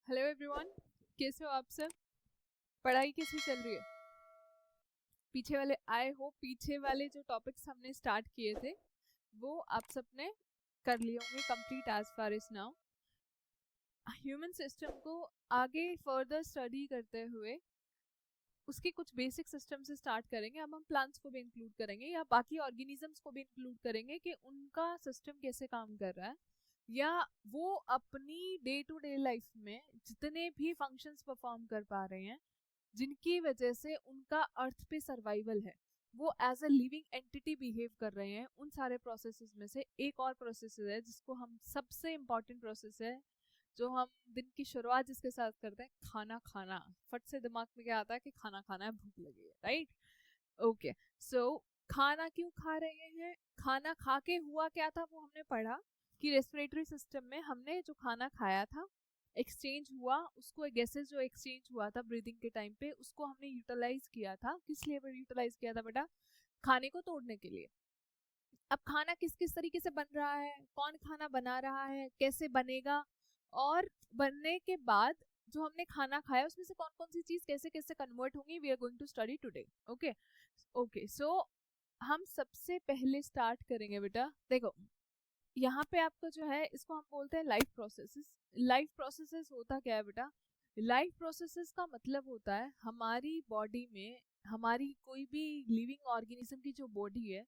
Hello everyone, कैसे हो आप सब? पढ़ाई कैसी चल रही है? पीछे वाले जो टॉपिक्स हमने स्टार्ट किए थे वो आप सबने कर लिए होंगे complete as far as now. Human system को आगे फर्दर स्टडी करते हुए उसके कुछ बेसिक सिस्टम से स्टार्ट करेंगे। अब हम प्लांट्स को भी इंक्लूड करेंगे या बाकी ऑर्गेनिजम्स को भी इंक्लूड करेंगे कि उनका सिस्टम कैसे काम कर रहा है, या वो अपनी डे टू डे लाइफ में जितने भी फंक्शंस परफॉर्म कर पा रहे हैं जिनकी वजह से उनका अर्थ पे सर्वाइवल है, वो as a living entity behave कर रहे हैं। उन सारे प्रोसेसेस में से एक और प्रोसेस है जिसको हम सबसे इम्पॉर्टेंट प्रोसेस है, जो हम दिन की शुरुआत जिसके साथ करते हैं, खाना खाना। फट से दिमाग में क्या आता है कि खाना खाना है, भूख लगी है, राइट? ओके, सो खाना क्यों खा रहे हैं? खाना खा के हुआ क्या था वो हमने पढ़ा कि रेस्पिरेटरी सिस्टम में हमने जो खाना खाया था एक्सचेंज हुआ, उसको गैसेस जो एक्सचेंज हुआ था ब्रीदिंग के टाइम पे उसको हमने यूटिलाइज किया था। किस लिए यूटिलाइज किया था बेटा? खाने को तोड़ने के लिए। अब खाना किस किस तरीके से बन रहा है, कौन खाना बना रहा है, कैसे बनेगा, और बनने के बाद जो हमने खाना खाया उसमें से कौन कौन सी चीज कैसे कैसे कन्वर्ट होंगी, we are going to study today. Okay okay, so हम सबसे पहले स्टार्ट करेंगे बेटा। देखो, यहाँ पे आपको जो है इसको हम बोलते हैं लाइफ प्रोसेसेस। लाइफ प्रोसेसेस होता क्या है बेटा? लाइफ प्रोसेसेस का मतलब होता है हमारी बॉडी में, हमारी कोई भी लिविंग ऑर्गेनिज्म की जो बॉडी है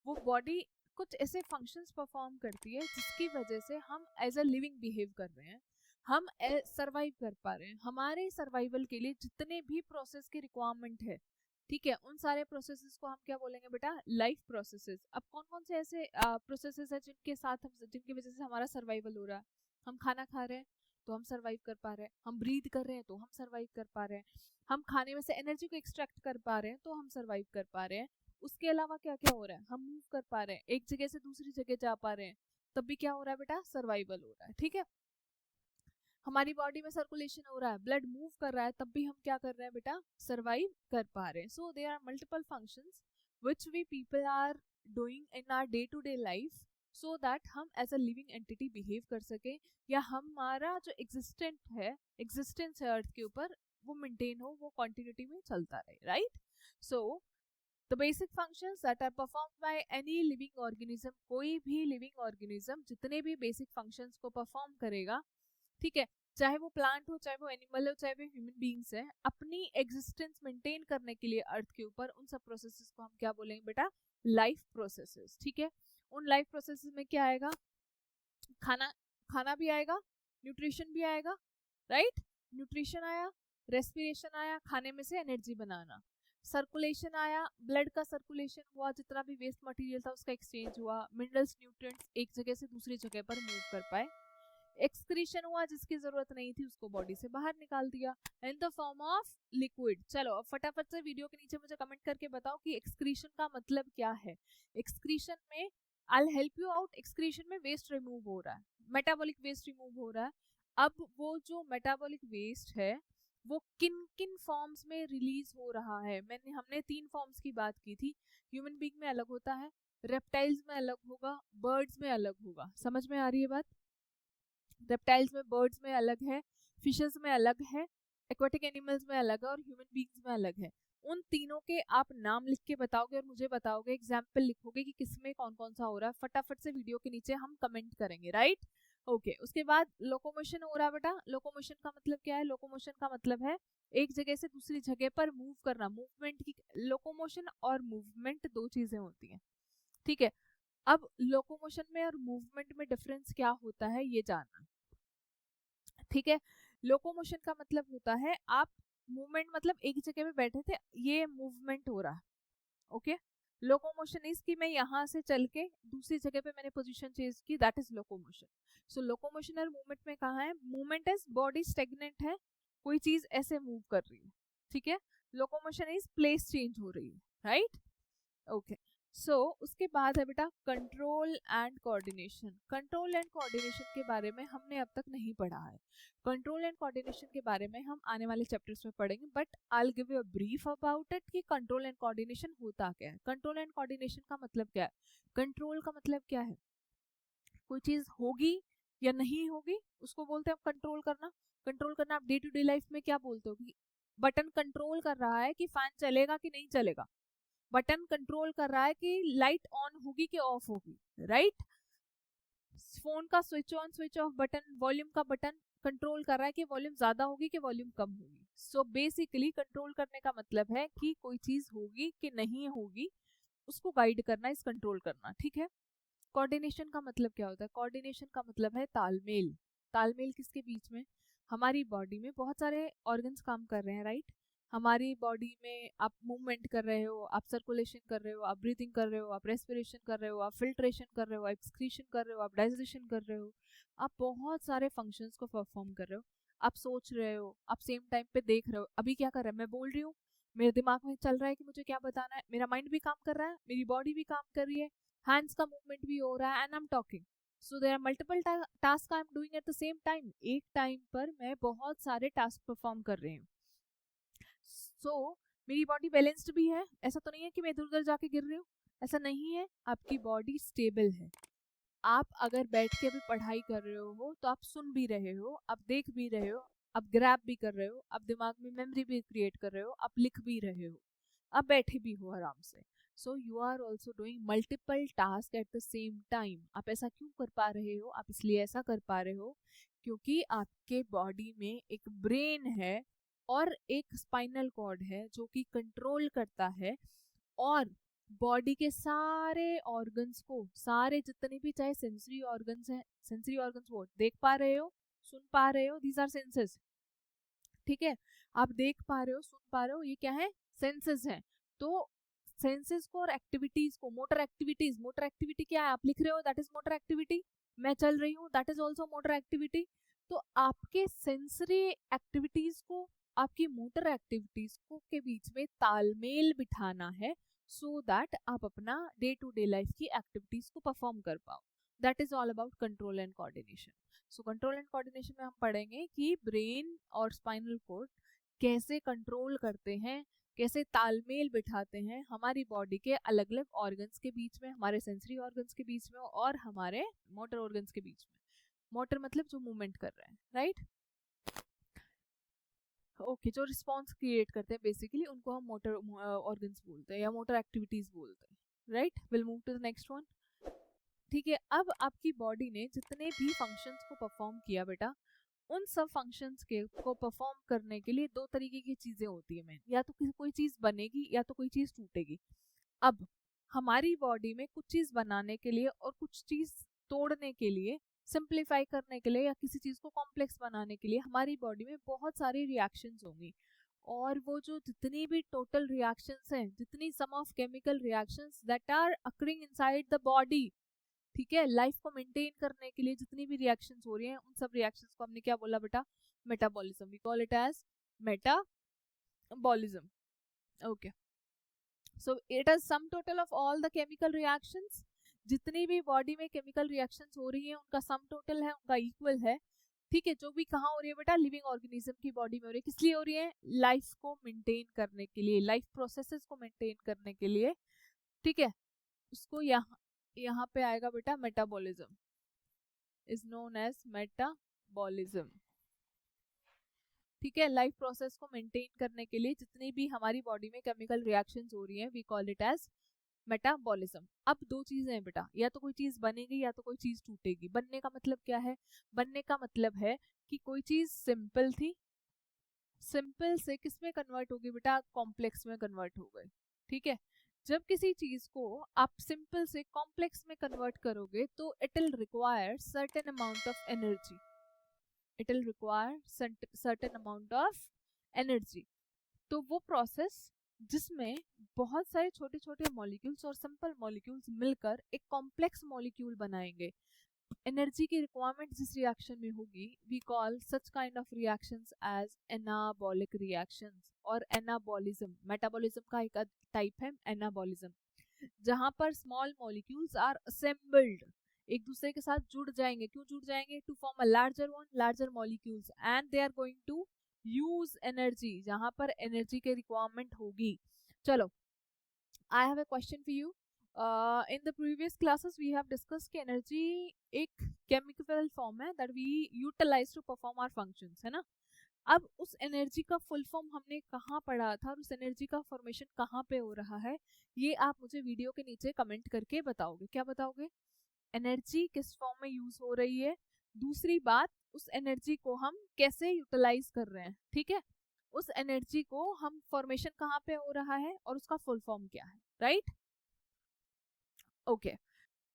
वो बॉडी कुछ ऐसे फंक्शंस परफॉर्म करती है जिसकी वजह से हम एज अ लिविंग बिहेव कर रहे हैं, हम सरवाइव कर पा रहे हैं। हमारे सर्वाइवल के लिए जितने भी प्रोसेस की रिक्वायरमेंट है, ठीक है, उन सारे प्रोसेसेस को हम क्या बोलेंगे बेटा? Life processes. अब कौन कौन से ऐसे प्रोसेसेस है जिनके साथ हम, जिनकी वजह से हमारा सर्वाइवल हो रहा है? हम खाना खा रहे हैं तो हम सर्वाइव कर पा रहे हैं, हम ब्रीथ कर रहे हैं तो हम सर्वाइव कर पा रहे हैं, हम खाने में से एनर्जी को एक्सट्रैक्ट कर पा रहे हैं तो हम सर्वाइव कर पा रहे हैं। उसके अलावा क्या क्या हो रहा है? हम मूव कर पा रहे हैं, एक जगह से दूसरी जगह जा पा रहे हैं, तब भी क्या हो रहा है बेटा? सर्वाइवल हो रहा है। ठीक है, हमारी बॉडी में सर्कुलेशन हो रहा है, ब्लड मूव कर रहा है, तब भी हम क्या कर रहे हैं बेटा? सर्वाइव कर पा रहे हैं। So there are multiple functions which we people are doing in our day to day life so that हम as a living entity behave कर सके, या हमारा जो एग्जिस्टेंस है अर्थ के ऊपर वो मेंटेन हो, वो कॉन्टिन्यूटी में चलता रहे, right? So the basic functions that are performed by any living organism, कोई भी लिविंग ऑर्गेनिज्म जितने भी बेसिक फंक्शंस को परफॉर्म करेगा, ठीक है, चाहे वो प्लांट हो, चाहे वो एनिमल हो, चाहे वो ह्यूमन बींग्स है, अपनी एग्जिस्टेंस मेंटेन करने के लिए अर्थ के ऊपर, उन सब प्रोसेसेस को हम क्या बोलेंगे बेटा? Life processes. ठीक है, उन लाइफ प्रोसेसेस में क्या आएगा? खाना, खाना भी आएगा, न्यूट्रिशन भी आएगा, राइट? न्यूट्रिशन आया, रेस्पिरेशन आया, खाने में से एनर्जी बनाना, सर्कुलेशन आया, ब्लड का सर्कुलेशन हुआ, जितना भी वेस्ट मटेरियल था उसका एक्सचेंज हुआ, मिनरल्स न्यूट्रिएंट्स एक जगह से दूसरी जगह पर मूव कर पाए, एक्सक्रीशन हुआ, जिसकी जरूरत नहीं थी उसको बॉडी से बाहर निकाल दिया in the form of liquid. चलो अब फटाफट से वीडियो के नीचे मुझे कमेंट करके बताओ कि एक्सक्रीशन का मतलब क्या है। एक्सक्रीशन में I help you out, excretion में वेस्ट रिमूव हो रहा है, मेटाबॉलिक वेस्ट रिमूव हो रहा है। अब वो जो मेटाबॉलिक वेस्ट है वो किन किन फॉर्म्स में रिलीज हो रहा है? हमने 3 फॉर्म्स की बात की थी। ह्यूमन बीइंग में अलग होता है, रेप्टाइल्स में अलग होगा, बर्ड्स में अलग होगा। समझ में आ रही है बात? रेप्टाइल्स में, बर्ड्स में अलग है, फिशेस में अलग है, एक्वाटिक एनिमल्स में अलग है, और ह्यूमन बींग्स में अलग है। उन तीनों के आप नाम लिख के बताओगे और मुझे बताओगे, एग्जाम्पल लिखोगे कि किसमें कौन कौन सा हो रहा है। फटाफट से वीडियो के नीचे हम कमेंट करेंगे, राइट? ओके, उसके बाद लोकोमोशन हो रहा है बेटा। लोकोमोशन का मतलब क्या है? लोकोमोशन का मतलब है एक जगह से दूसरी जगह पर मूव करना, मूवमेंट की। लोकोमोशन और मूवमेंट दो चीजें होती हैं, ठीक है? अब लोकोमोशन में और मूवमेंट में डिफरेंस क्या होता है ये जानना, ठीक है? लोकोमोशन का मतलब होता है आप मूवमेंट, मतलब एक जगह पे बैठे थे, ये मूवमेंट हो रहा है। ओके, लोकोमोशन इज कि मैं यहाँ से चल के दूसरी जगह पे मैंने पोजीशन चेंज की, that is locomotion. So locomotion और मूवमेंट में कहा है, मूवमेंट इज बॉडी स्टेगनेंट है, कोई चीज ऐसे मूव कर रही है, ठीक है? लोकोमोशन इज प्लेस चेंज हो रही है, राइट? ओके, सो उसके बाद है बेटा control and coordination. Control and coordination के बारे में हमने अब तक नहीं पढ़ा है। कंट्रोल एंड कोऑर्डिनेशन के बारे में हम आने वाले चैप्टर्स में पढ़ेंगे, but I will give you a brief about it कि कंट्रोल एंड कोऑर्डिनेशन होता क्या है। कंट्रोल एंड कोऑर्डिनेशन का मतलब क्या है? कंट्रोल का मतलब क्या है? कोई चीज होगी या नहीं होगी, उसको बोलते हैं कंट्रोल करना। कंट्रोल करना आप डे टू डे लाइफ में क्या बोलते हो कि बटन कंट्रोल कर रहा है कि फैन चलेगा कि नहीं चलेगा, बटन कंट्रोल कर रहा है कि लाइट ऑन होगी कि ऑफ होगी, राइट। फोन का switch on switch off button, volume का बटन कंट्रोल कर रहा है कि वॉल्यूम ज्यादा होगी कि वॉल्यूम कम होगी। सो बेसिकली कंट्रोल करने का मतलब है कि कोई चीज होगी कि नहीं होगी, उसको गाइड करना, इस कंट्रोल करना, ठीक है। कोऑर्डिनेशन का मतलब क्या होता है? कोऑर्डिनेशन का मतलब है तालमेल। तालमेल किसके बीच में? हमारी बॉडी में बहुत सारे ऑर्गन्स काम कर रहे हैं, राइट। हमारी बॉडी में आप मूवमेंट कर रहे हो, आप सर्कुलेशन कर रहे हो, आप ब्रीथिंग कर रहे हो, आप रेस्पिरेशन कर रहे हो, आप फिल्ट्रेशन कर रहे हो, आप एक्सक्रीशन कर रहे हो, आप डाइजेशन कर रहे हो, आप बहुत सारे फंक्शंस को परफॉर्म कर रहे हो। आप सोच रहे हो, आप सेम टाइम पे देख रहे हो। अभी क्या कर रहा है? मैं बोल रही हूँ, मेरे दिमाग में चल रहा है कि मुझे क्या बताना है, मेरा माइंड भी काम कर रहा है, मेरी बॉडी भी काम कर रही है, हैंड्स का मूवमेंट भी हो रहा है, and I am talking. So there are multiple task I am doing at the same time. एक टाइम पर मैं बहुत सारे टास्क परफॉर्म कर रही हूँ। मेरी बॉडी बैलेंस्ड भी है, ऐसा तो नहीं है कि मैं इधर उधर जाके गिर रही हूँ, ऐसा नहीं है। आपकी बॉडी स्टेबल है। आप अगर बैठ के अभी पढ़ाई कर रहे हो तो आप सुन भी रहे हो, आप देख भी रहे हो, आप ग्रैब भी कर रहे हो, आप दिमाग में मेमोरी भी क्रिएट कर रहे हो, आप लिख भी रहे हो, आप बैठे भी हो आराम से। So you are also doing multiple task at the same time. आप ऐसा क्यों कर पा रहे हो? आप इसलिए ऐसा कर पा रहे हो क्योंकि आपके बॉडी में एक ब्रेन है और एक स्पाइनल कॉर्ड है जो कि कंट्रोल करता है, और बॉडी के सारे ऑर्गन्स को, सारे जितने भी चाहे सेंसरी ऑर्गन्स हैं, सेंसरी ऑर्गन्स वो देख पा रहे हो, सुन पा रहे हो, दीज आर सेंसेस, ठीक है। आप देख पा रहे हो, सुन पा रहे हो, ये क्या है? सेंसेस हैं। तो सेंसेस को और एक्टिविटीज को, मोटर एक्टिविटीज, मोटर एक्टिविटी क्या है? आप लिख रहे हो, दैट इज मोटर एक्टिविटी। मैं चल रही हूँ, that is also motor activity. तो आपके सेंसरी एक्टिविटीज को, आपकी मोटर एक्टिविटीज को के बीच में तालमेल बिठाना है, सो दैट आप अपना डे टू डे लाइफ की एक्टिविटीज को परफॉर्म कर पाओ। That is all about control and coordination. So control and coordination में हम पढ़ेंगे कि ब्रेन और स्पाइनल कोर्ड कैसे कंट्रोल करते हैं, कैसे तालमेल बिठाते हैं हमारी बॉडी के अलग अलग ऑर्गन्स के बीच में, हमारे सेंसरी ऑर्गन्स के बीच में और हमारे मोटर ऑर्गन्स के बीच में। मोटर मतलब जो मूवमेंट कर रहे हैं, राइट। ओके, जो रिस्पॉन्स क्रिएट करते हैं बेसिकली उनको हम मोटर ऑर्गन्स बोलते हैं या मोटर एक्टिविटीज बोलते हैं, right. Will move to the next one. ठीक है, अब आपकी बॉडी ने जितने भी फंक्शंस को परफॉर्म किया बेटा, उन सब फंक्शंस के को परफॉर्म करने के लिए दो तरीके की चीजें होती है मेन, या तो कोई चीज बनेगी या तो कोई चीज टूटेगी। अब हमारी बॉडी में कुछ चीज बनाने के लिए और कुछ चीज तोड़ने के लिए, सिंप्लीफाई करने के लिए या किसी चीज को कॉम्प्लेक्स बनाने के लिए हमारी बॉडी में बहुत सारी रिएक्शंस होंगी। और वो जो जितनी भी टोटल रिएक्शंस हैं, जितनी sum of chemical reactions that are occurring inside the body, ठीक है, लाइफ को मेंटेन करने के लिए जितनी भी रिएक्शंस हो रही हैं, उन सब रिएक्शंस को हमने क्या बोला बेटा? Metabolism. We call it as metabolism. Okay, so it is sum total of all the chemical reactions. जितनी भी बॉडी में केमिकल रिएक्शंस हो रही हैं उनका सम टोटल है, उनका इक्वल है, ठीक है। जो भी कहाँ हो रही है बेटा? लिविंग ऑर्गेनिज्म की बॉडी में हो रही है। किस लिए हो रही है? लाइफ को मेंटेन करने के लिए, लाइफ प्रोसेसेस को मेंटेन करने के लिए, ठीक है। उसको यहाँ पे आएगा बेटा metabolism, is known as metabolism, ठीक है। लाइफ प्रोसेस को मेंटेन करने के लिए जितनी भी हमारी बॉडी में केमिकल रिएक्शंस हो रही हैं, we call it as metabolism. अब दो चीजें हैं बेटा, या तो कोई चीज बनेगी या तो कोई चीज टूटेगी। बनने का मतलब क्या है? बनने का मतलब है कि कोई चीज सिंपल थी, सिंपल से किस में कन्वर्ट होगी बेटा? कॉम्प्लेक्स में कन्वर्ट हो गई, ठीक है। जब किसी चीज को आप सिंपल से कॉम्प्लेक्स में कन्वर्ट करोगे तो it will require certain amount of energy, it will require certain amount of energy. तो वो प्रोसेस जिसमें बहुत सारे छोटे छोटे मॉलिक्यूल्स और सिंपल मॉलिक्यूल्स मिलकर एक कॉम्प्लेक्स मॉलिक्यूल बनाएंगे, एनर्जी की रिक्वायरमेंट जिस रिएक्शन में होगी, we call such kind of reactions as anabolic reactions और एनाबॉलिज्म। मेटाबॉलिज्म का एक टाइप है एनाबॉलिज्म, जहां पर स्मॉल मॉलिक्यूल्स आर असेंबल्ड, एक दूसरे के साथ जुड़ जाएंगे। क्यों जुड़ जाएंगे? To form a larger one, larger molecules, and they are going to use energy, जहां पर एनर्जी के रिक्वायरमेंट होगी। चलो, I have a question for you. In the previous classes we have discussed कि एनर्जी एक केमिकल फॉर्म है that we utilise to perform our functions, है ना। अब उस एनर्जी का फुल फॉर्म हमने कहाँ पढ़ा था और उस एनर्जी का फॉर्मेशन कहाँ पे हो रहा है, ये आप मुझे वीडियो के नीचे कमेंट करके बताओगे। क्या बताओगे? एनर्जी किस फॉर्म में यूज हो रही है, दूसरी बात उस एनर्जी को हम कैसे यूटिलाइज कर रहे हैं, ठीक है, उस एनर्जी को हम फॉर्मेशन कहाँ पे हो रहा है और उसका फुल फॉर्म क्या है, राइट। ओके,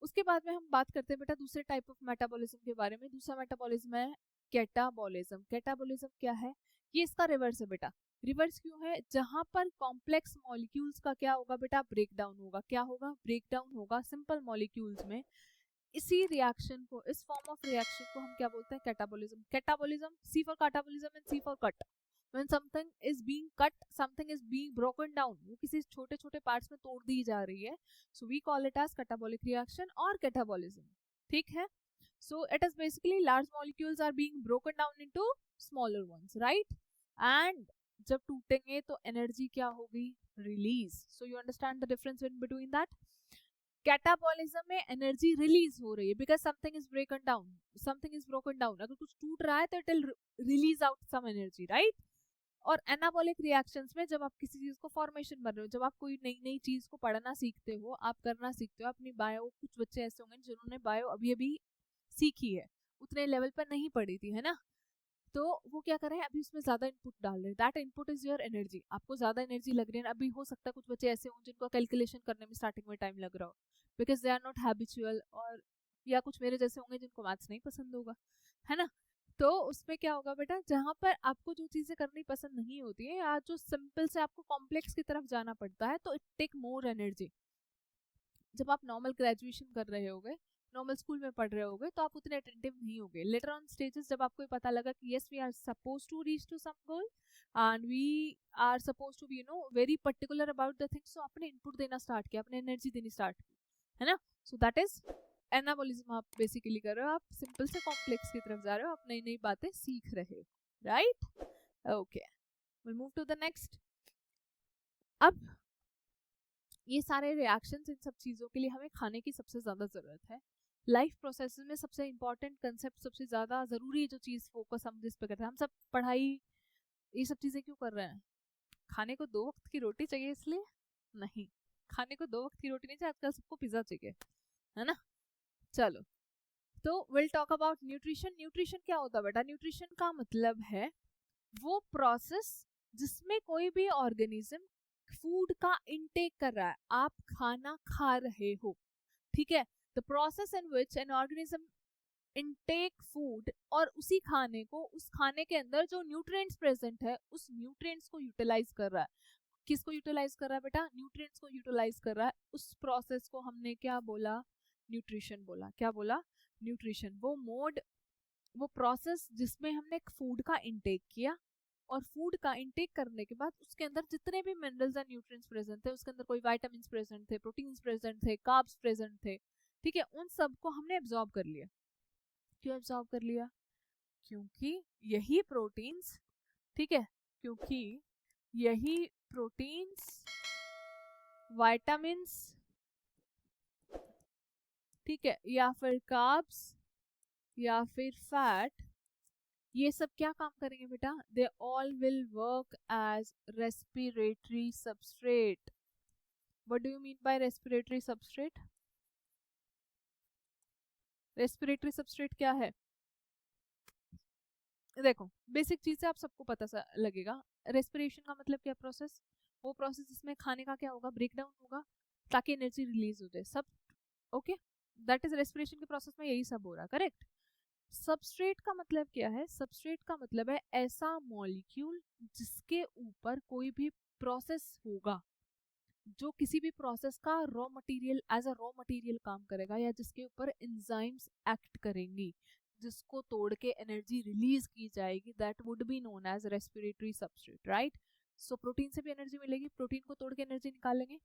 उसके बाद में हम बात करते हैं बेटा दूसरे टाइप ऑफ मेटाबॉलिज्म के बारे में। दूसरा मेटाबॉलिज्म है कैटाबॉलिज्म। कैटाबॉलिज्म क्या है? ये इसका रिवर्स है बेटा। रिवर्स क्यों है? जहां पर कॉम्प्लेक्स मॉलिक्यूल्स का क्या होगा बेटा? ब्रेक डाउन होगा। क्या होगा? ब्रेक डाउन होगा सिंपल मॉलिक्यूल्स में। इसी रिएक्शन को, इस फॉर्म ऑफ रिएक्शन को हम क्या बोलते हैं? Catabolism. Catabolism, C for catabolism and C for cut. When something is being cut, something is being broken down, वो किसी छोटे छोटे पार्ट्स में तोड़ दी जा रही है, so we call it as catabolic reaction or catabolism, ठीक है। So it is basically large molecules are being broken down into smaller ones, right? And जब टूटेंगे तो एनर्जी क्या होगी? Release. So you understand the difference in between that. Catabolism में energy release हो रही है because something is broken down, something is broken down. अगर कुछ टूट रहा है तो it will release out some energy, right. और एनाबॉलिक रिएक्शंस में जब आप किसी चीज को फॉर्मेशन बन रहे हो, जब आप कोई नई नई चीज को पढ़ना सीखते हो, आप करना सीखते हो, अपनी बायो, कुछ बच्चे ऐसे होंगे जिन्होंने बायो अभी अभी सीखी है, उतने लेवल पर नहीं पढ़ी थी, है ना, तो वो क्या कर रहे हैं, अभी उसमें ज्यादा इनपुट डाल रहे हैं। That input is your energy. आपको ज्यादा एनर्जी लग रही है। अभी हो सकता है कुछ बच्चे ऐसे हों जिनको कैलकुलेशन करने में स्टार्टिंग में टाइम लग रहा हो because they are not habitual, और या कुछ मेरे जैसे होंगे जिनको मैथ्स नहीं पसंद होगा, है ना। तो उसमें क्या होगा बेटा, जहां पर आपको जो चीजें करनी पसंद नहीं होती है या जो सिंपल से आपको कॉम्प्लेक्स की तरफ जाना पड़ता है, तो इट टेक मोर एनर्जी। जब आप नॉर्मल ग्रेजुएशन कर रहे होगे, नॉर्मल स्कूल में पढ़ रहे होगे, तो आप उतने अटेंटिव नहीं होगे। लेटर ऑन स्टेजेस जब आपको पता लगा कि yes we are suppose to reach to some goal and we are suppose to be you know very particular about the things, तो आपने इनपुट देना स्टार्ट किया, अपने एनर्जी देनी स्टार्ट की, है ना। So that is anabolism. आप बेसिकली कर रहे हो, आप सिंपल से कॉम्प्लेक्स की तरफ जा रहे हो, आप नई नई बातें सीख रहे हो, right. Okay, will move to the next. अब ये सारे रिएक्शंस, इन सब चीज़ों के लिए हमें खाने की सबसे ज़्यादा ज़रूरत है। लाइफ प्रोसेस में सबसे इंपॉर्टेंट कंसेप्ट, सबसे ज़्यादा ज़रूरी जो चीज़ फोकस हम जिस पे करते हैं, हम सब पढ़ाई ये सब चीज़ें क्यों कर रहे हैं? खाने को 2 वक्त की रोटी चाहिए इसलिए नहीं, खाने को 2 वक्त की रोटी नहीं चाहिए, आजकल सबको पिज़्ज़ा चाहिए, है ना। चलो, तो will talk about nutrition. Nutrition क्या होता है बेटा? न्यूट्रिशन का मतलब है वो प्रोसेस जिसमें कोई भी ऑर्गेनिज्म फूड का इनटेक कर रहा है, आप खाना खा रहे हो, ठीक है। The process in which an organism intake food, और उसी खाने को, उस खाने के अंदर जो न्यूट्रिएंट्स प्रेजेंट है, उस न्यूट्रिएंट्स को यूटिलाइज कर रहा है। किसको यूटिलाइज कर रहा है बेटा? न्यूट्रिएंट्स को यूटिलाइज कर रहा है। उस प्रोसेस को हमने क्या बोला? न्यूट्रिशन बोला। क्या बोला? न्यूट्रिशन। वो मोड, वो प्रोसेस जिसमें हमने फूड का इनटेक किया, और फूड का इनटेक करने के बाद उसके अंदर जितने भी मिनरल्स एंड न्यूट्रिएंट्स प्रेजेंट थे, उसके अंदर कोई विटामिन्स प्रेजेंट थे, प्रोटीन्स प्रेजेंट थे, कार्ब्स प्रेजेंट थे, ठीक है, उन सब को हमने एब्जॉर्ब कर लिया। क्यों एब्जॉर्ब कर लिया? क्योंकि यही प्रोटीन्स, ठीक है, क्योंकि यही प्रोटीन्स, विटामिन्स, ठीक है, या फिर कार्ब्स या फिर फैट, ये सब क्या काम करेंगे बेटा? They all will work as respiratory substrate. What do you mean by respiratory substrate? Respiratory substrate क्या है? देखो, बेसिक चीज आप सबको पता लगेगा। रेस्पिरेशन का मतलब क्या? प्रोसेस। वो प्रोसेस जिसमें खाने का क्या होगा? ब्रेक डाउन होगा ताकि एनर्जी रिलीज हो जाए, सब ओके। दैट इज रेस्पिरेशन के प्रोसेस में यही सब हो रहा है, करेक्ट। सबस्ट्रेट का मतलब क्या है? सबस्ट्रेट का मतलब है ऐसा मॉलिक्यूल जिसके ऊपर कोई भी प्रोसेस होगा, जो किसी भी प्रोसेस का raw material, as a raw material काम करेगा, या जिसके ऊपर एंजाइम्स एक्ट करेंगी, जिसको तोड़ के एनर्जी रिलीज की जाएगी, that would be known as respiratory substrate, right. So protein से भी एनर्जी मिलेगी, प्रोटीन को तोड़ के एनर्जी निकालेंगे,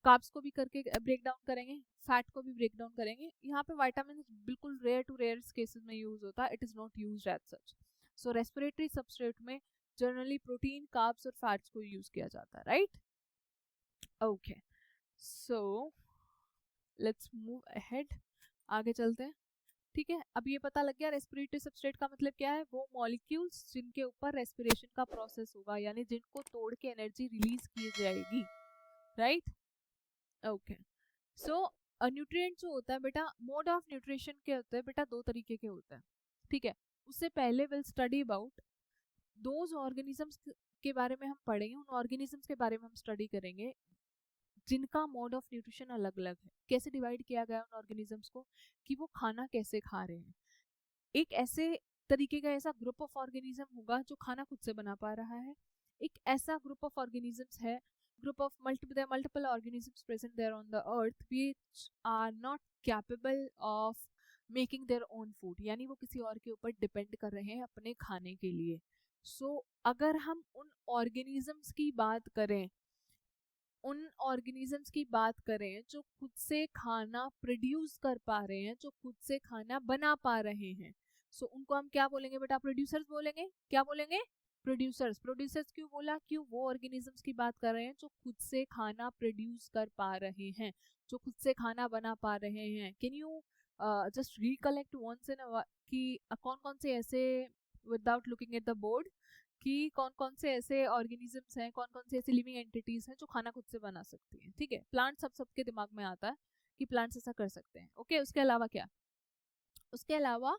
कार्ब्स को भी करके ब्रेक डाउन करेंगे, फैट को भी ब्रेक डाउन करेंगे। यहाँ पे विटामिन बिल्कुल रेयर टू रेयर केसेस में यूज होता है, it is not used as such. So respiratory substrate में जनरली प्रोटीन, कार्ब्स और फैट्स को यूज किया जाता है, right. Okay, so let's move ahead, आगे चलते हैं, ठीक है, अब ये पता लग गया रेस्पिरेटरी सबस्ट्रेट का मतलब क्या है, वो मॉलिक्यूल्स जिनके ऊपर रेस्पिरेशन का प्रोसेस होगा, यानी जिनको तोड़ के एनर्जी रिलीज की जाएगी, राइट। ओके, सो न्यूट्रिएंट जो होता है बेटा, मोड ऑफ न्यूट्रिशन के होते हैं बेटा, दो तरीके के होते हैं, ठीक है। उससे पहले will study about those organisms के बारे में हम पढ़ेंगे, उन ऑर्गेनिजम्स के बारे में हम स्टडी करेंगे जिनका मोड ऑफ न्यूट्रिशन अलग अलग है, कैसे डिवाइड किया गया उन ऑर्गेनिजम्स को, कि वो खाना कैसे खा रहे हैं। एक ऐसे तरीके का ऐसा ग्रुप ऑफ ऑर्गेनिज्म होगा जो खाना खुद से बना पा रहा है, एक ऐसा ग्रुप ऑफ ऑर्गेनिजम्स है, group of multiple organisms present there on the earth which are not capable of making their own food, यानी वो किसी और के ऊपर डिपेंड कर रहे हैं अपने खाने के लिए। अगर हम उन ऑर्गेनिजम्स की बात करें, उन ऑर्गेनिजम्स की बात करें जो खुद से खाना प्रोड्यूस कर पा रहे हैं, जो खुद से खाना बना पा रहे हैं, उनको हम क्या बोलेंगे बेटा, प्रोड्यूसर्स बोलेंगे। क्या बोलेंगे, प्रोड्यूसर्स। प्रोड्यूसर्स क्यों बोला, क्यों, वो ऑर्गेनिजम्स की बात कर रहे हैं जो खुद से खाना प्रोड्यूस कर पा रहे हैं, जो खुद से खाना बना पा रहे हैं। Can you just recollect once in कि कौन कौन से ऐसे, without looking at the board, कि कौन कौन से ऐसे ऑर्गेनिजम्स हैं, कौन कौन से ऐसे लिविंग एंटिटीज हैं जो खाना खुद से बना सकती हैं, ठीक है। प्लांट सबके दिमाग में आता है कि प्लांट्स ऐसा कर सकते हैं, ओके। उसके अलावा क्या, उसके अलावा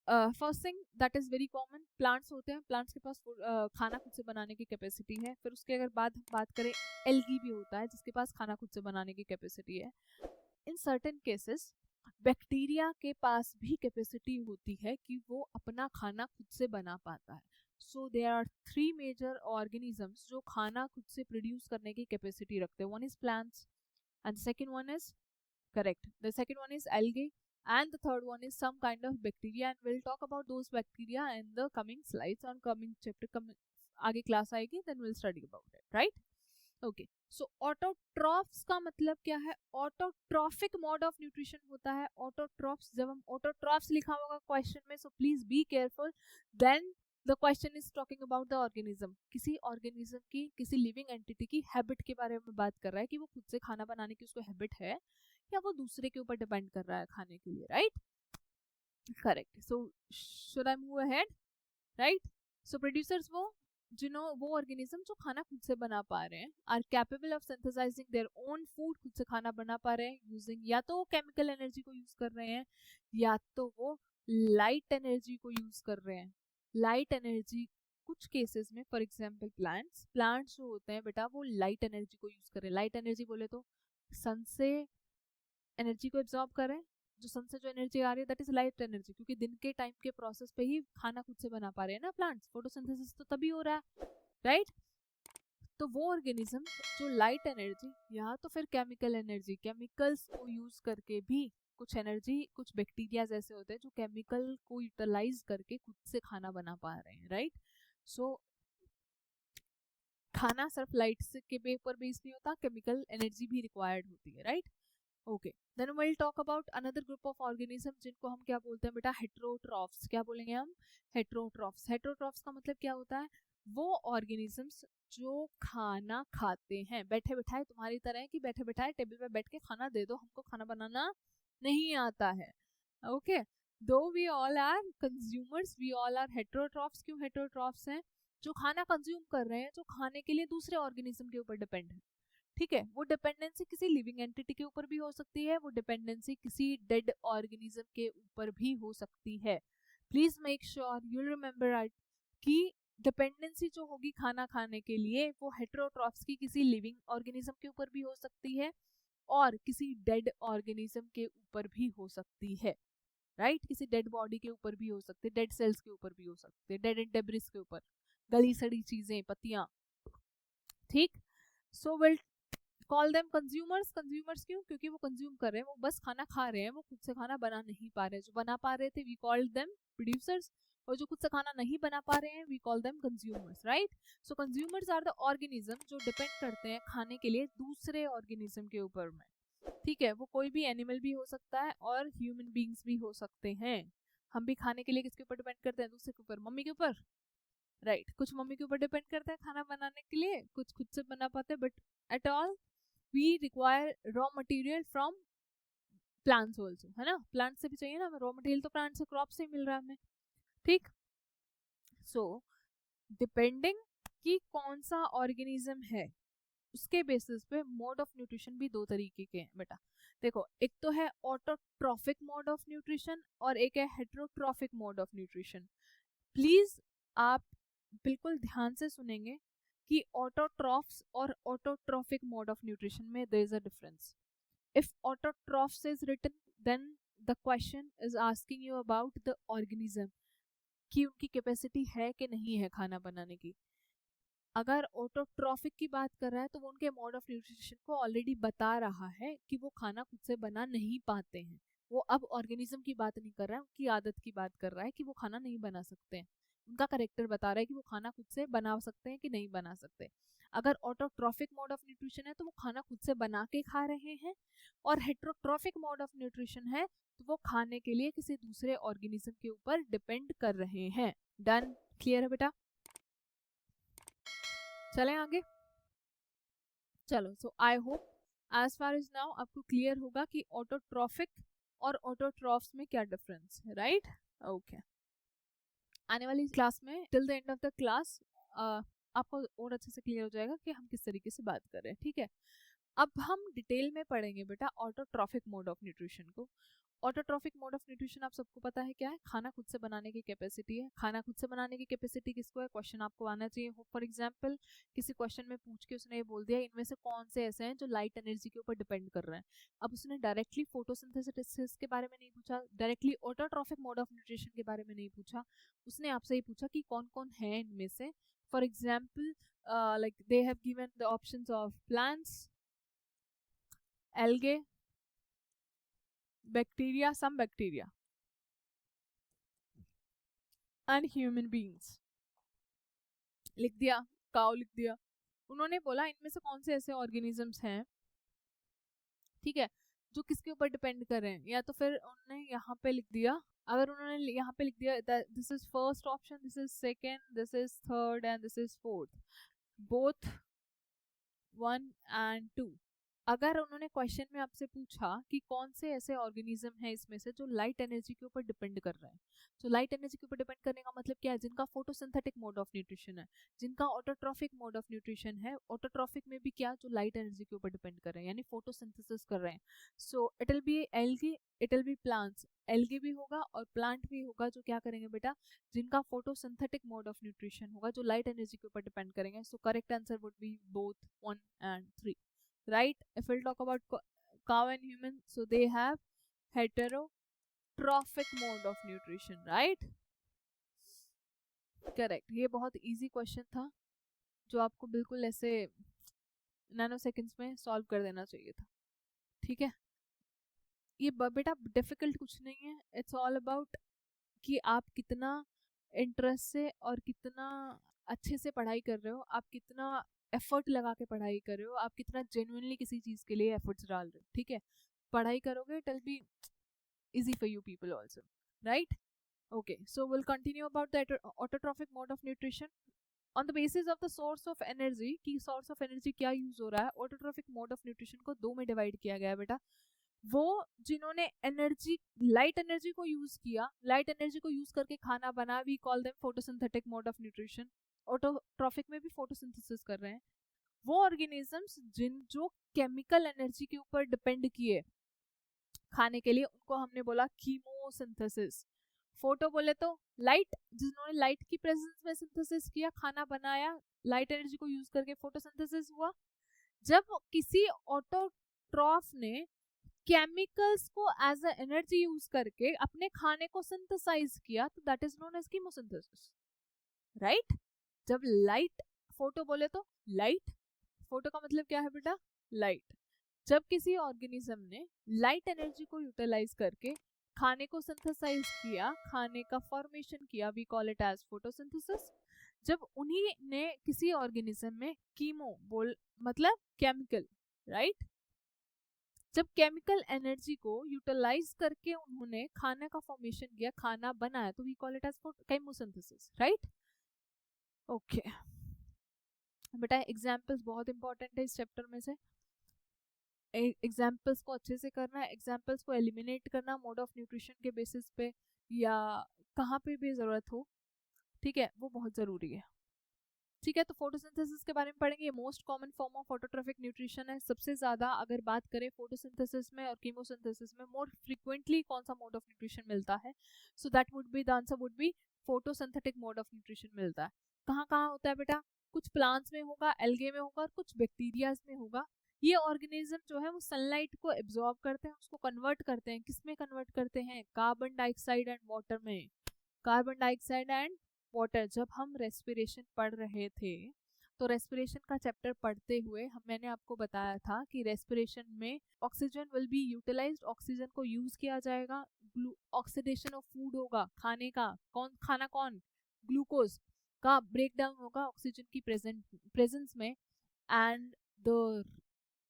first thing that is very common, plants होते हैं, प्लांट्स के पास खाना खुद से बनाने की कैपेसिटी है। फिर उसके अगर बाद हम बात करें, एल्गी भी होता है जिसके पास खाना खुद से बनाने की कैपेसिटी है। इन सर्टेन केसेस बैक्टीरिया के पास भी कैपेसिटी होती है कि वो अपना खाना खुद से बना पाता है। So there are 3 major organisms जो खाना खुद से प्रोड्यूस करने की कैपेसिटी रखते हैं। One is plants and second one is, correct, the second one is algae and the third one is some kind of bacteria, and we'll talk about those bacteria in the coming slides on coming chapter, आगे class आएगी, then we'll study about it, right? Okay, so autotrophs का मतलब क्या है, autotrophic mode of nutrition होता है। Autotrophs, जब हम ऑटोट्रॉफ्स लिखा होगा क्वेश्चन में, so please be careful, then the question is talking about the organism, किसी ऑर्गेनिज्म की, किसी लिविंग एंटिटी की हैबिट के बारे में बात कर रहा है कि वो खुद से खाना बनाने की उसको हैबिट है या वो दूसरे के ऊपर डिपेंड कर रहा है खाने के लिए, right, correct. So should I move ahead, right. So producers वो ऑर्गेनिज्म जो खाना खुद से बना पा रहे हैं, are capable of synthesising their own food, खुद से खाना बना पा रहे हैं यूजिंग, या तो वो केमिकल एनर्जी को यूज कर रहे हैं या तो वो लाइट एनर्जी को यूज कर रहे हैं। लाइट एनर्जी कुछ केसेस में, फॉर एग्जांपल प्लांट्स जो होते हैं बेटा, वो लाइट एनर्जी को यूज कर रहे हैं। लाइट एनर्जी बोले तो सन से एनर्जी को एब्जॉर्ब कर रहे हैं, जो सन से जो एनर्जी आ रही है दैट इज लाइट एनर्जी, क्योंकि दिन के टाइम के प्रोसेस पे ही खाना खुद से बना पा रहे हैं ना प्लांट्स, फोटोसिंथेसिस तो तभी हो रहा है, राइट। तो वो ऑर्गेनिज्म जो लाइट एनर्जी या तो फिर केमिकल एनर्जी, केमिकल्स को यूज करके भी कुछ एनर्जी, कुछ बैक्टीरिया ऐसे होते हैं जो केमिकल को यूटिलाइज करके खुद से खाना बना पा रहे हैं, राइट। सो खाना सिर्फ लाइट से के ऊपर बेस्ड नहीं होता, केमिकल एनर्जी भी रिक्वायर्ड होती है, right. Okay, then will talk about another group of organism जिनको हम क्या बोलते हैं बेटा, हेट्रोट्रॉफ्स। क्या बोलेंगे हम, हेट्रोट्रॉफ्स। हेट्रोट्रॉफ्स का मतलब क्या होता है, वो ऑर्गेनिजम्स जो खाना खाते हैं, बैठे बैठाए तुम्हारी तरह है कि बैठे बैठाए टेबल पे बैठ के खाना दे दो, हमको खाना बनाना नहीं आता है, ओके। दो we all are consumers, we all are heterotrophs. क्यों हेट्रोट्रॉफ्स हैं, जो खाना कंज्यूम कर रहे हैं, जो खाने के लिए दूसरे ऑर्गेनिज्म के ऊपर डिपेंड है, ठीक है। वो डिपेंडेंसी किसी लिविंग एंटिटी के ऊपर भी हो सकती है, वो डिपेंडेंसी किसी डेड ऑर्गेनिज्म के ऊपर भी हो सकती है। Please make sure you remember कि डिपेंडेंसी जो होगी खाना खाने के लिए, वो हेट्रोट्रॉफ्स की किसी लिविंग ऑर्गेनिज्म के ऊपर भी हो सकती है और किसी डेड ऑर्गेनिज्म के ऊपर भी हो सकती है, राइट। किसी डेड बॉडी के ऊपर भी हो सकती है, डेड सेल्स के ऊपर भी हो सकती है, डेड एंड डेब्रिस के ऊपर, गली सड़ी चीजें, पत्तियां, ठीक। So will call them consumers. Consumers क्यों, क्योंकि वो कंज्यूम कर रहे हैं, वो बस खाना खा रहे हैं, वो खुद से खाना बना नहीं पा रहे हैं। जो बना पा रहे थे वी कॉल्ड देम प्रोड्यूसर्स, और जो खुद से खाना नहीं बना पा रहे हैं we call them consumers, right. So consumers are the organism जो डिपेंड करते हैं खाने के लिए दूसरे ऑर्गेनिज्म के ऊपर में, ठीक है। वो कोई भी एनिमल भी हो सकता है और ह्यूमन बींग्स भी हो सकते हैं। हम भी खाने के लिए किसके ऊपर डिपेंड करते हैं, दूसरे के ऊपर, मम्मी के ऊपर, राइट। कुछ मम्मी के ऊपर डिपेंड करते हैं खाना बनाने के लिए, कुछ खुद से बना पाते हैं, but at all we require raw material from plants also, है ना, प्लांट से भी चाहिए ना, रॉ मटेरियल तो प्लांट से, क्रॉप से ही मिल रहा है हमें, ठीक। सो डिपेंडिंग कि कौन सा ऑर्गेनिज्म है उसके बेसिस पे मोड ऑफ न्यूट्रिशन भी दो तरीके के हैं बेटा। देखो, एक तो है ऑटोट्रॉफिक मोड ऑफ न्यूट्रिशन और एक है heterotrophic mode of nutrition. Please आप बिल्कुल ध्यान से सुनेंगे कि ऑटोट्रॉफ्स और ऑटोट्रॉफिक मोड ऑफ न्यूट्रिशन में there is a difference. If autotrophs is written then the question is asking you about the organism कि उनकी कैपेसिटी है कि नहीं है खाना बनाने की। अगर ऑटोट्रॉफिक की बात कर रहा है तो वो उनके मोड ऑफ न्यूट्रिशन को ऑलरेडी बता रहा है कि वो खाना खुद से बना नहीं पाते हैं। वो अब ऑर्गेनिज्म की बात नहीं कर रहा है, उनकी आदत की बात कर रहा है कि वो खाना नहीं बना सकते हैं। उनका करेक्टर बता रहा है कि वो खाना खुद से बना सकते हैं कि नहीं बना सकते। अगर ऑटोट्रॉफिक मोड ऑफ न्यूट्रिशन है तो वो खाना खुद से बना के खा रहे हैं, और हेटेरोट्रॉफिक मोड ऑफ न्यूट्रिशन है तो वो खाने के लिए किसी दूसरे ऑर्गेनिज्म के ऊपर डिपेंड कर रहे हैं। डन, क्लियर है बेटा? चलें आगे। चलो, so I hope as far as now आपको क्लियर होगा कि ऑटोट्रॉफिक और ऑटोट्रॉफ्स में क्या डिफरेंस है, राइट? ओके, आने वाली क्लास में till the end of the class आपको और अच्छे से क्लियर हो जाएगा कि हम किस तरीके से बात कर रहे हैं, ठीक है। अब हम डिटेल में पढ़ेंगे बेटा ऑटोट्रॉफिक मोड ऑफ न्यूट्रिशन को। ऑटोट्रॉफिक मोड ऑफ न्यूट्रिशन आप सबको पता है क्या है, खाना खुद से बनाने की कैपेसिटी है। खाना खुद से बनाने की कैपेसिटी किसको है, क्वेश्चन आपको आना चाहिए। फॉर एग्जांपल किसी क्वेश्चन में पूछ के उसने ये बोल दिया इनमें से कौन से ऐसे हैं जो लाइट एनर्जी के ऊपर डिपेंड कर रहे हैं। अब उसने डायरेक्टली फोटोसिंथेसिस के बारे में नहीं पूछा, directly autotrophic mode of nutrition के बारे में नहीं पूछा, उसने आपसे ही पूछा कि कौन कौन है इनमें से। For example like they have given the options of plants, algae, bacteria, some bacteria, and human beings। लिख दिया, काउ लिख दिया। उन्होंने बोला इनमें से कौन से ऐसे ऑर्गेनिजम्स हैं, ठीक है, जो किसके ऊपर डिपेंड कर रहे हैं। या तो फिर उन्होंने यहाँ पे लिख दिया, अगर उन्होंने यहाँ पे लिख दिया this is first option, this is second, this is third and this is fourth, both 1 and 2। अगर उन्होंने क्वेश्चन में आपसे पूछा कि कौन से ऐसे ऑर्गेनिज्म हैं इसमें से जो लाइट एनर्जी के ऊपर डिपेंड कर रहे हैं, तो लाइट एनर्जी के ऊपर डिपेंड करने का मतलब क्या है, जिनका फोटोसिंथेटिक मोड ऑफ न्यूट्रिशन है, जिनका ऑटोट्रॉफिक मोड ऑफ न्यूट्रिशन है। ऑटोट्रॉफिक में भी क्या, जो लाइट एनर्जी के ऊपर डिपेंड कर रहे हैं, यानी फोटोसिंथेसिस कर रहे हैं। So it will B algae, it will B plants, algae भी होगा और प्लांट भी होगा, जो क्या करेंगे बेटा, जिनका फोटोसिंथेटिक मोड ऑफ न्यूट्रिशन होगा, जो लाइट एनर्जी के ऊपर डिपेंड करेंगे। So correct answer would be both 1 and 3, right? If we'll talk about cow and human, so they have heterotrophic mode of nutrition, right? Correct। ये बहुत easy question था जो आपको बिल्कुल ऐसे नैनो सेकेंड्स में सॉल्व कर देना चाहिए था, ठीक है। ये बेटा डिफिकल्ट कुछ नहीं है, इट्स ऑल अबाउट कि आप कितना इंटरेस्ट से और कितना अच्छे से पढ़ाई कर रहे हो, आप कितना एफर्ट लगा के पढ़ाई कर रहे हो, आप कितना जेन्युइनली किसी चीज़ के लिए एफर्ट्स डाल रहे हो, ठीक है। पढ़ाई करोगे it will B easy for you people also, right? Okay, so we'll continue about the autotrophic mode of nutrition on the basis of the source of energy कि source of energy क्या use हो रहा है। autotrophic mode of nutrition को दो में divide किया गया है बेटा। वो जिन्होंने एनर्जी, लाइट एनर्जी को यूज किया, लाइट एनर्जी को यूज करके खाना बना, we call them photosynthetic mode of nutrition. Autotrophic में भी फोटोसिंथेसिस कर रहे हैं। वो ऑर्गेनिजम्स जो केमिकल एनर्जी के ऊपर डिपेंड किए खाने के लिए, उनको हमने बोला कीमोसिंथेसिस। फोटो बोले तो लाइट, जिन्होंने लाइट की प्रेजेंस में सिंथेसिस किया, खाना बनाया, लाइट एनर्जी को यूज करके फोटोसिंथेसिस हुआ। जब किसी ऑटोट्रॉफ ने केमिकल्स को एज अ एनर्जी यूज करके अपने खाने को सिंथेसाइज किया, तो that is known as chemosynthesis, right? जब लाइट, फोटो बोले तो लाइट, फोटो का मतलब क्या है बेटा, लाइट। जब किसी ऑर्गेनिज्म ने लाइट एनर्जी को यूटिलाइज करके खाने को सिंथेसाइज किया, खाने का फॉर्मेशन किया, we call it as photosynthesis. जब उन्हीं ने किसी ऑर्गेनिज्म में कीमो बोल मतलब केमिकल, राइट, जब केमिकल एनर्जी को यूटिलाइज करके उन्होंने खाने का फॉर्मेशन किया, खाना बनाया, तो we call it as chemosynthesis, right? Okay बेटा, एग्जाम्पल्स बहुत इंपॉर्टेंट है इस चैप्टर में से। एग्जाम्पल्स को अच्छे से करना, एग्जाम्पल्स को एलिमिनेट करना मोड ऑफ न्यूट्रिशन के बेसिस पे या कहाँ पे भी ज़रूरत हो, ठीक है, वो बहुत ज़रूरी है। ठीक है, तो फोटोसिंथेसिस के बारे में पढ़ेंगे। ये most common form of autotrophic nutrition है। सबसे ज़्यादा अगर बात करें फोटोसिंथेसिस में और कीमोसिंथेसिस में मोर फ्रिक्वेंटली कौन सा मोड ऑफ न्यूट्रिशन मिलता है, so that would be the answer would be photosynthetic mode of nutrition मिलता है। कहाँ कहाँ होता है बेटा? कुछ प्लांट्स में होगा, एल्गे में होगा और कुछ बैक्टीरियाज में होगा। ये ऑर्गेनिज्म जो है वो सनलाइट को एब्जॉर्ब करते हैं, उसको कन्वर्ट करते हैं। किस में कन्वर्ट करते हैं? कार्बन डाइऑक्साइड एंड वाटर में। Carbon dioxide and water. जब हम रेस्पिरेशन पढ़ रहे थे तो रेस्पिरेशन का चैप्टर पढ़ते हुए मैंने आपको बताया था कि रेस्पिरेशन में oxygen will be utilised, oxygen को यूज किया जाएगा। ऑक्सीडेशन ऑफ फूड होगा, खाने का। खाना कौन? ग्लूकोज का ब्रेकडाउन होगा ऑक्सीजन की प्रेजेंस में। एंड द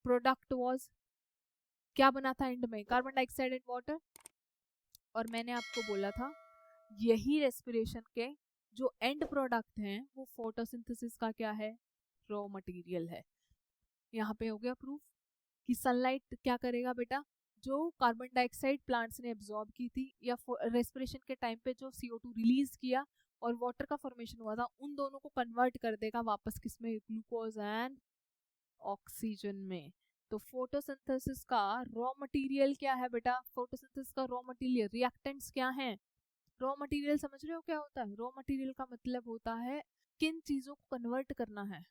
प्रोडक्ट वाज, क्या बना था एंड में? Carbon dioxide and water. और मैंने आपको बोला था यही रेस्पिरेशन के जो एंड प्रोडक्ट हैं वो फोटोसिंथेसिस का क्या है? रॉ मटेरियल है। यहाँ पे हो गया प्रूफ कि सनलाइट क्या करेगा बेटा? जो कार्बन डाइऑक्साइड प्लांट्स ने एब्जॉर्ब की थी या रेस्पिरेशन के टाइम पे जो CO2 रिलीज किया और वाटर का फॉर्मेशन हुआ था, उन दोनों को कन्वर्ट कर देगा वापस किसमें? ग्लूकोज एंड ऑक्सीजन में। तो फोटोसिंथेसिस का रॉ मटेरियल क्या है बेटा? फोटोसिंथेसिस का रॉ मटेरियल, रिएक्टेंट्स क्या हैं? रॉ मटेरियल समझ रहे हो क्या होता है? रॉ मटेरियल का मतलब होता है किन चीजों को कन्वर्ट करना है।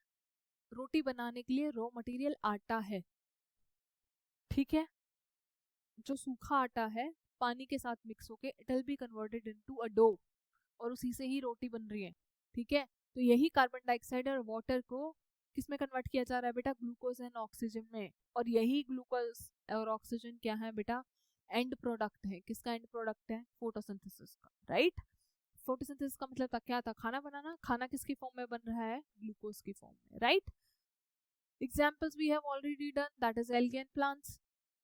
रोटी बनाने के लिए रॉ मटेरियल आटा है, ठीक है। जो सूखा आटा है पानी के साथ मिक्स होके it will be converted into a डो और उसी से ही रोटी बन रही है, ठीक है। तो यही कार्बन डाइऑक्साइड और वाटर को किस में कन्वर्ट किया जा रहा है बेटा? ग्लूकोज एंड ऑक्सीजन में। और यही ग्लूकोज और ऑक्सीजन क्या है बेटा? एंड प्रोडक्ट है। किसका एंड प्रोडक्ट है? फोटोसिंथेसिस का, राइट। फोटोसिंथेसिस का मतलब क्या था? खाना बनाना। खाना किसकी फॉर्म में बन रहा है? ग्लूकोज की फॉर्म में, right. Examples we have already done, that is algae and plants.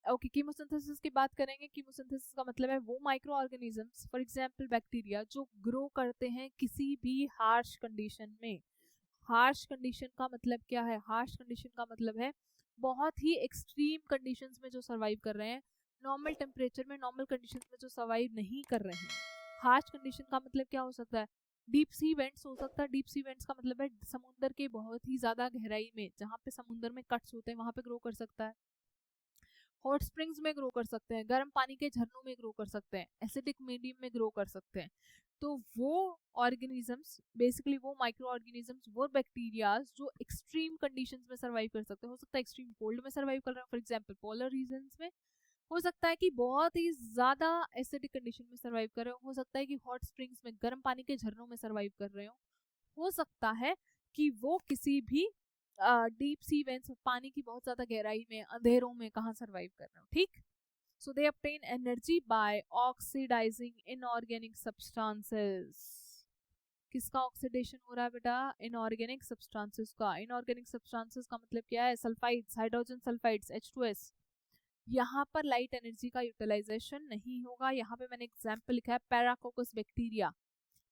Okay, chemosynthesis की बात करेंगे। कीमोसिंथेसिस का मतलब है वो micro organisms, for example bacteria, जो ग्रो करते हैं किसी भी हार्श कंडीशन में। हार्श कंडीशन का मतलब क्या है? हार्श कंडीशन का मतलब है बहुत ही एक्सट्रीम कंडीशंस में जो सर्वाइव कर रहे हैं, नॉर्मल टेम्परेचर में, नॉर्मल कंडीशंस में जो सर्वाइव नहीं कर रहे हैं। हार्श कंडीशन का मतलब क्या हो सकता है? डीप सी वेंट्स हो सकता है। डीप सी वेंट्स का मतलब है समुद्र के बहुत ही ज्यादा गहराई में, जहाँ पे समुद्र में कट्स होते हैं वहां पे ग्रो कर सकता है। हॉट स्प्रिंग्स में ग्रो कर सकते हैं, गर्म पानी के झरनों में ग्रो कर सकते हैं, एसिडिक मीडियम में ग्रो कर सकते हैं। तो वो ऑर्गेनिजम्स, बेसिकली वो माइक्रो ऑर्गेनिजम्स, वो बैक्टीरियाज जो एक्सट्रीम कंडीशंस में सर्वाइव कर सकते हैं। हो सकता है एक्सट्रीम कोल्ड में सर्वाइव कर रहे हो, फॉर एग्जांपल पोलर रीजन्स में। हो सकता है कि बहुत ही ज्यादा एसिडिक कंडीशन में सर्वाइव कर रहे हो सकता है कि हॉट स्प्रिंग्स में, गर्म पानी के झरनों में सर्वाइव कर रहे हो सकता है कि वो किसी भी डीप सी वेंट्स, पानी की बहुत ज्यादा गहराई में, अंधेरों में कहाँ सर्वाइव कर रहे हो, ठीक। So they obtain energy by oxidising inorganic substances. किसका ऑक्सीडेशन हो रहा है बेटा? इनऑर्गेनिक सब्सटेंसेस का। इनऑर्गेनिक सब्सटेंसेस का मतलब क्या है? Sulphides, hydrogen sulphides, H2S। यहाँ पर लाइट एनर्जी का यूटिलाइजेशन नहीं होगा। यहाँ पे मैंने एग्जाम्पल लिखा है पैराकोकस बैक्टीरिया।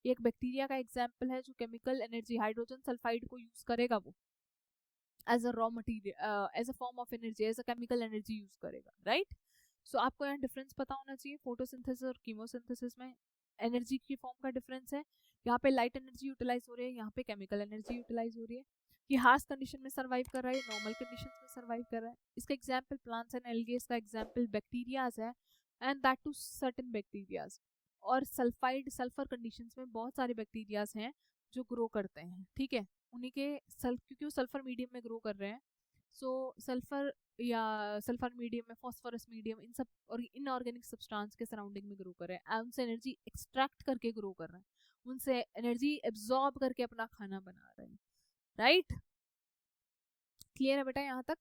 एक बैक्टीरिया का एग्जाम्पल है जो केमिकल एनर्जी, हाइड्रोजन सल्फाइड को यूज करेगा, वो as a raw material, as a form of energy, as a chemical energy use करेगा, राइट। सो आपको यहाँ डिफरेंस पता होना चाहिए फोटोसिंथेसिस और कीमोसिंथेसिस में। एनर्जी की फॉर्म का डिफरेंस है। यहाँ पे लाइट एनर्जी यूटिलाइज हो रही है, यहाँ पे केमिकल एनर्जी यूटिलाइज हो रही है। ये हार्श कंडीशन में सर्वाइव कर रहा है, नॉर्मल कंडीशंस में सर्वाइव कर रहा है। इसका एग्जाम्पल प्लांट्स एंड एल्गे, इसका एग्जाम्पल बैक्टीरियाज है, and that too certain bacterias. और सल्फाइड, सल्फर कंडीशंस में बहुत सारे बैक्टीरियाज हैं जो ग्रो करते हैं, ठीक है। उन्हीं के क्योंकि वो सल्फर मीडियम में ग्रो कर रहे हैं, सो सल्फर या सल्फर मीडियम में, फॉस्फोरस मीडियम, इन सब और इनऑर्गेनिक सब्सटेंस के सराउंडिंग में ग्रो कर रहे हैं, उनसे एनर्जी एक्सट्रैक्ट करके ग्रो कर रहे हैं, उनसे एनर्जी एब्जॉर्ब करके अपना खाना बना रहे हैं, राइट। क्लियर है बेटा यहाँ तक?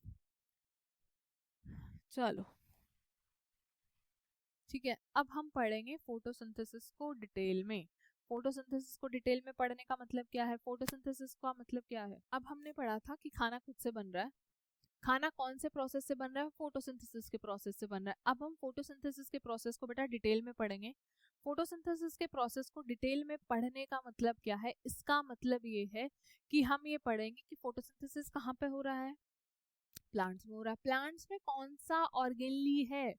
चलो ठीक है, अब हम पढ़ेंगे फोटोसिंथेसिस को डिटेल में। फोटोसिंथेसिस को डिटेल में पढ़ने का मतलब क्या है? फोटोसिंथेसिस का मतलब क्या है? अब हमने पढ़ा था कि खाना खुद से बन रहा है। खाना कौन से प्रोसेस से बन रहा है? फोटोसिंथेसिस के प्रोसेस से बन रहा है। अब हम फोटोसिंथेसिस के प्रोसेस को बेटा डिटेल में पढ़ेंगे। फोटोसिंथेसिस के प्रोसेस को डिटेल में पढ़ने का मतलब क्या है? इसका मतलब ये है कि हम ये पढ़ेंगे कि फोटोसिंथेसिस कहाँ पे हो रहा है, प्लांट्स में हो रहा है। प्लांट्स में कौन सा ऑर्गेनली है,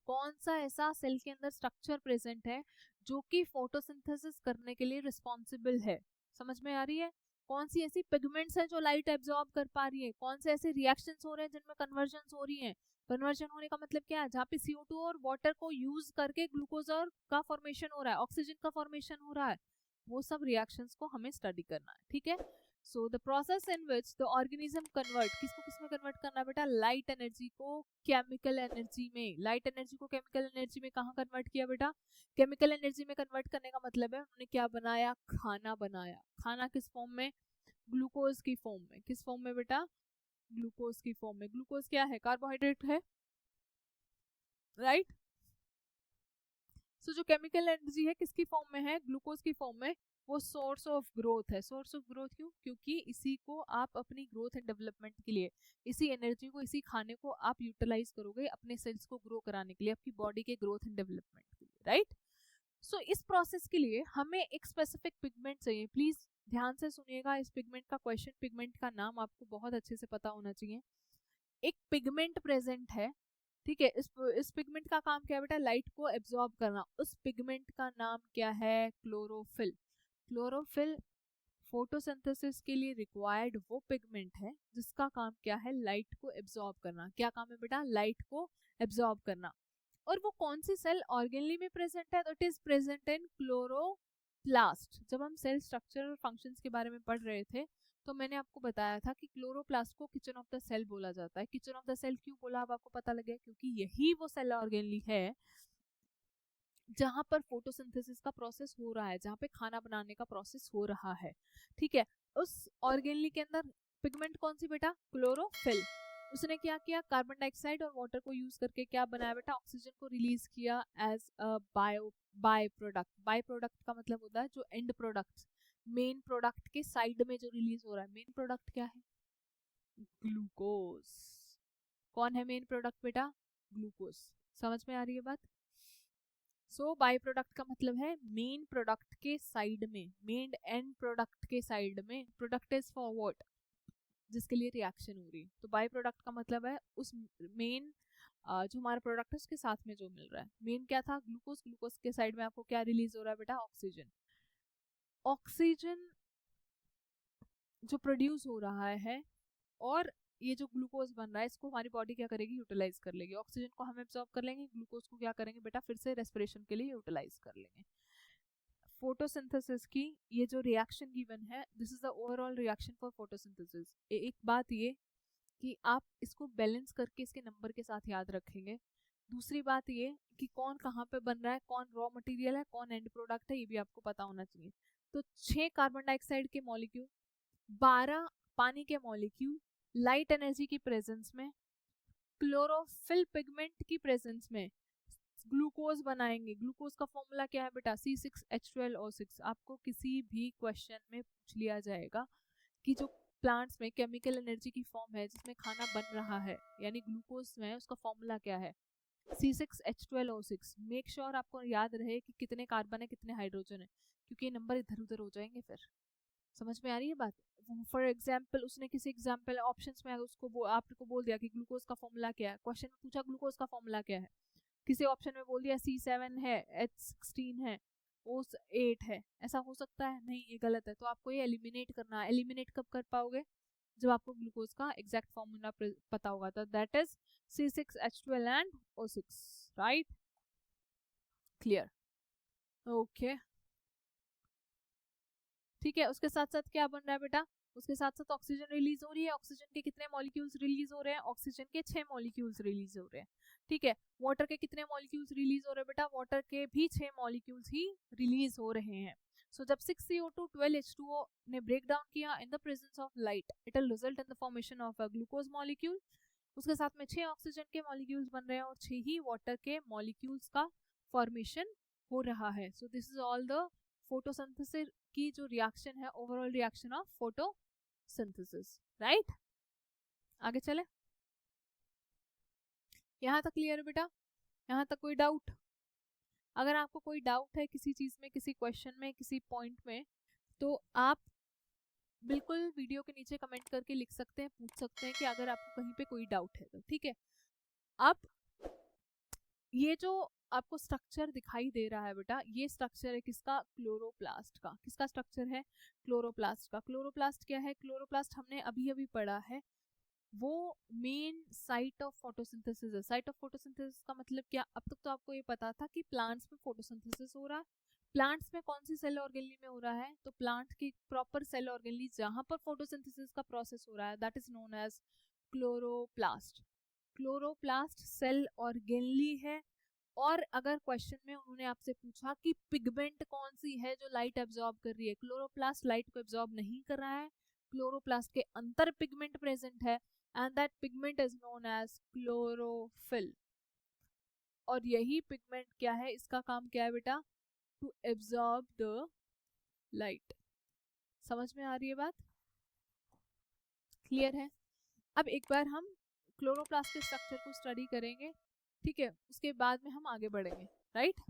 कौन सा ऐसा सेल के अंदर स्ट्रक्चर प्रेजेंट है जो कि फोटोसिंथेसिस करने के लिए रिस्पॉन्सिबल है? समझ में आ रही है? कौन सी ऐसी पिगमेंट्स हैं जो लाइट एब्जॉर्ब कर पा रही है, कौन से ऐसे रिएक्शंस हो रहे हैं जिनमें कन्वर्जन हो रही है। कन्वर्जन होने का मतलब क्या है? जहाँ पे CO2 और वाटर को यूज करके ग्लूकोज और का फॉर्मेशन हो रहा है, ऑक्सीजन का फॉर्मेशन हो रहा है, वो सब रिएक्शंस को हमें स्टडी करना है। ठीक है, so the process in which the organism convert, किसको किस में कन्वर्ट करना है बेटा? लाइट एनर्जी को केमिकल एनर्जी में। लाइट एनर्जी को केमिकल एनर्जी में कहाँ कन्वर्ट किया बेटा? केमिकल एनर्जी में कन्वर्ट करने का मतलब है उन्होंने क्या बनाया? खाना बनाया। खाना किस फॉर्म में? ग्लूकोज की फॉर्म में। किस फॉर्म में बेटा? ग्लूकोज की फॉर्म में। ग्लूकोज क्या है? कार्बोहाइड्रेट है, राइट? सो जो केमिकल एनर्जी है किसकी फॉर्म में है? ग्लूकोज की फॉर्म में। वो सोर्स ऑफ ग्रोथ है। सोर्स ऑफ ग्रोथ क्यों? क्योंकि इसी को आप अपनी ग्रोथ एंड डेवलपमेंट के लिए, इसी एनर्जी को, इसी खाने को आप यूटिलाइज करोगे अपने सेल्स को ग्रो कराने के लिए, आपकी बॉडी के ग्रोथ एंड डेवलपमेंट के लिए, राइट? सो इस प्रोसेस के लिए हमें एक स्पेसिफिक पिगमेंट चाहिए। प्लीज ध्यान से सुनिएगा, इस पिगमेंट का क्वेश्चन, पिगमेंट का नाम आपको बहुत अच्छे से पता होना चाहिए। एक पिगमेंट प्रेजेंट है, ठीक है, इस पिगमेंट का काम क्या है बेटा? लाइट को एब्जॉर्ब करना। उस पिगमेंट का नाम क्या है? क्लोरोफिल। क्लोरोफिल फोटोसिंथेसिस के लिए रिक्वायर्ड वो पिगमेंट है जिसका काम क्या है? लाइट को एब्जॉर्ब करना। क्या काम है बेटा? लाइट को एब्जॉर्ब करना। और वो कौन सी सेल ऑर्गेनली में प्रेजेंट है? तो it is present in chloroplast. जब हम सेल स्ट्रक्चर और फंक्शंस के बारे में पढ़ रहे थे तो मैंने आपको बताया था कि क्लोरोप्लास्ट को किचन ऑफ द सेल बोला जाता है। किचन ऑफ द सेल क्यों बोला अब आपको पता लग गया? क्योंकि यही वो सेल ऑर्गेनली है जहां पर फोटोसिंथेसिस का प्रोसेस हो रहा है, जहां पे खाना बनाने का प्रोसेस हो रहा है। ठीक है, उस ऑर्गेनली के अंदर पिगमेंट कौन सी बेटा? क्लोरोफिल। उसने क्या किया? कार्बन डाइऑक्साइड और वाटर को यूज करके क्या बनाया बेटा? ऑक्सीजन को रिलीज किया as a by product. By product का मतलब होता है जो एंड प्रोडक्ट, मेन प्रोडक्ट के साइड में जो रिलीज हो रहा है। मेन प्रोडक्ट क्या है? ग्लूकोज। कौन है मेन प्रोडक्ट बेटा? ग्लूकोज। समझ में आ रही है बात? सो बाय प्रोडक्ट का मतलब है मेन प्रोडक्ट के साइड में, मेन एंड प्रोडक्ट के साइड में। Product is for what? जिसके लिए रिएक्शन हो रही है। तो बाय प्रोडक्ट का मतलब है उस मेन जो हमारा प्रोडक्ट है उसके साथ में जो मिल रहा है। मेन क्या था? ग्लूकोज। ग्लूकोज के साइड में आपको क्या रिलीज हो रहा है बेटा? ऑक्सीजन। ऑक्सीजन जो प्रोड्यूस हो रहा है और ये जो ग्लूकोज बन रहा है इसको हमारी बॉडी क्या करेगी? यूटिलाइज कर लेगी। ऑक्सीजन को हम एब्जॉर्ब कर लेंगे, ग्लूकोज को क्या करेंगे बेटा? फिर से रेस्पिरेशन के लिए यूटिलाइज कर लेंगे। फोटोसिंथेसिस की ये जो रिएक्शन गिवन है, this is the overall reaction for photosynthesis. एक बात ये कि आप इसको बैलेंस करके इसके नंबर के साथ याद रखेंगे। दूसरी बात ये कि कौन कहाँ पे बन रहा है, कौन रॉ मटेरियल है, कौन एंड प्रोडक्ट है, ये भी आपको पता होना चाहिए। तो 6 कार्बन डाइऑक्साइड के मॉलिक्यूल, 12 पानी के मॉलिक्यूल लाइट एनर्जी की प्रेजेंस में, क्लोरोफिल पिगमेंट की प्रेजेंस में ग्लूकोज बनाएंगे। ग्लूकोज का फॉर्मूला क्या है बेटा? C6H12O6। आपको किसी भी क्वेश्चन में पूछ लिया जाएगा कि जो प्लांट्स में केमिकल एनर्जी की फॉर्म है जिसमें खाना बन रहा है यानी ग्लूकोज में, उसका फॉर्मूला क्या है? C6H12O6। मेक श्योर आपको याद रहे कि कितने कार्बन है कितने हाइड्रोजन है, क्योंकि ये नंबर इधर उधर हो जाएंगे फिर। समझ में आ रही है बात? फॉर एग्जाम्पल उसने किसी एग्जाम्पल ऑप्शंस में उसको आपको बोल दिया कि ग्लूकोज का फॉर्मूला क्या है, क्वेश्चन में पूछा ग्लूकोज का फॉर्मूला क्या है, किसी ऑप्शन में बोल दिया C7 है, H16 है, O8 है। ऐसा हो सकता है? नहीं, ये गलत है। तो आपको ये एलिमिनेट करना है। एलिमिनेट कब कर पाओगे? जब आपको ग्लूकोज का एग्जैक्ट फॉर्मूला पता होगा। तो that is C6H12 and O6, right? Clear? Okay, ठीक है। उसके साथ साथ क्या बन रहा है बेटा? उसके साथ साथ ऑक्सीजन रिलीज हो रही है। ऑक्सीजन के कितने मॉलिक्यूल्स रिलीज हो रहे हैं? ऑक्सीजन के 6 मॉलिक्यूल्स रिलीज हो रहे हैं। ठीक है, वाटर के कितने मॉलिक्यूल्स रिलीज हो रहे हैं बेटा? वाटर के भी 6 मॉलिक्यूल्स ही रिलीज हो रहे हैं। सो जब 6CO2 12H2O ने ब्रेक डाउन किया in the presence of light, it will result in the formation of a glucose molecule. उसके साथ में 6 ऑक्सीजन के मॉलिक्यूल्स बन रहे हैं और 6 ही वाटर के मॉलिक्यूल्स का फॉर्मेशन हो रहा है। So this is all the photosynthesis की जो रिएक्शन है, overall reaction of photosynthesis, right? आगे चले, यहां तक क्लियर है बेटा? यहां तक कोई डाउट? अगर आपको कोई डाउट है किसी चीज में, किसी क्वेश्चन में, किसी पॉइंट में, तो आप बिल्कुल वीडियो के नीचे कमेंट करके लिख सकते हैं, पूछ सकते हैं कि अगर आपको कहीं पे कोई डाउट है तो, ठीक है। अब ये जो आपको स्ट्रक्चर दिखाई दे रहा है बेटा, ये स्ट्रक्चर है किसका? क्लोरोप्लास्ट का। किसका स्ट्रक्चर है? क्लोरोप्लास्ट का। क्लोरोप्लास्ट क्या है? क्लोरोप्लास्ट हमने अभी अभी पढ़ा है, वो मेन साइट ऑफ फोटोसिंथेसिस है। साइट ऑफ फोटोसिंथेसिस का मतलब क्या? अब तक तो आपको ये पता था कि प्लांट्स में फोटोसिंथेसिस हो रहा है। प्लांट्स में कौन सी सेल ऑर्गेनली में हो रहा है? तो प्लांट की प्रॉपर सेल ऑर्गेनली जहां पर फोटोसिंथेसिस का प्रोसेस हो रहा है, that is known as chloroplast. Chloroplast cell organelle है। और अगर क्वेश्चन में उन्होंने आपसे पूछा कि पिगमेंट कौन सी है जो लाइट एब्जॉर्ब कर रही है, क्लोरोप्लास्ट लाइट को एब्जॉर्ब नहीं कर रहा है, क्लोरोप्लास्ट के अंदर पिगमेंट प्रेजेंट है, and that pigment is known as chlorophyll. और यही पिगमेंट क्या है, इसका काम क्या है बेटा? To absorb the light. समझ में आ रही है बात? क्लियर है? अब एक बार हम क्लोरोप्लास्ट के स्ट्रक्चर को स्टडी करेंगे, ठीक है, उसके बाद में हम आगे बढ़ेंगे, राइट?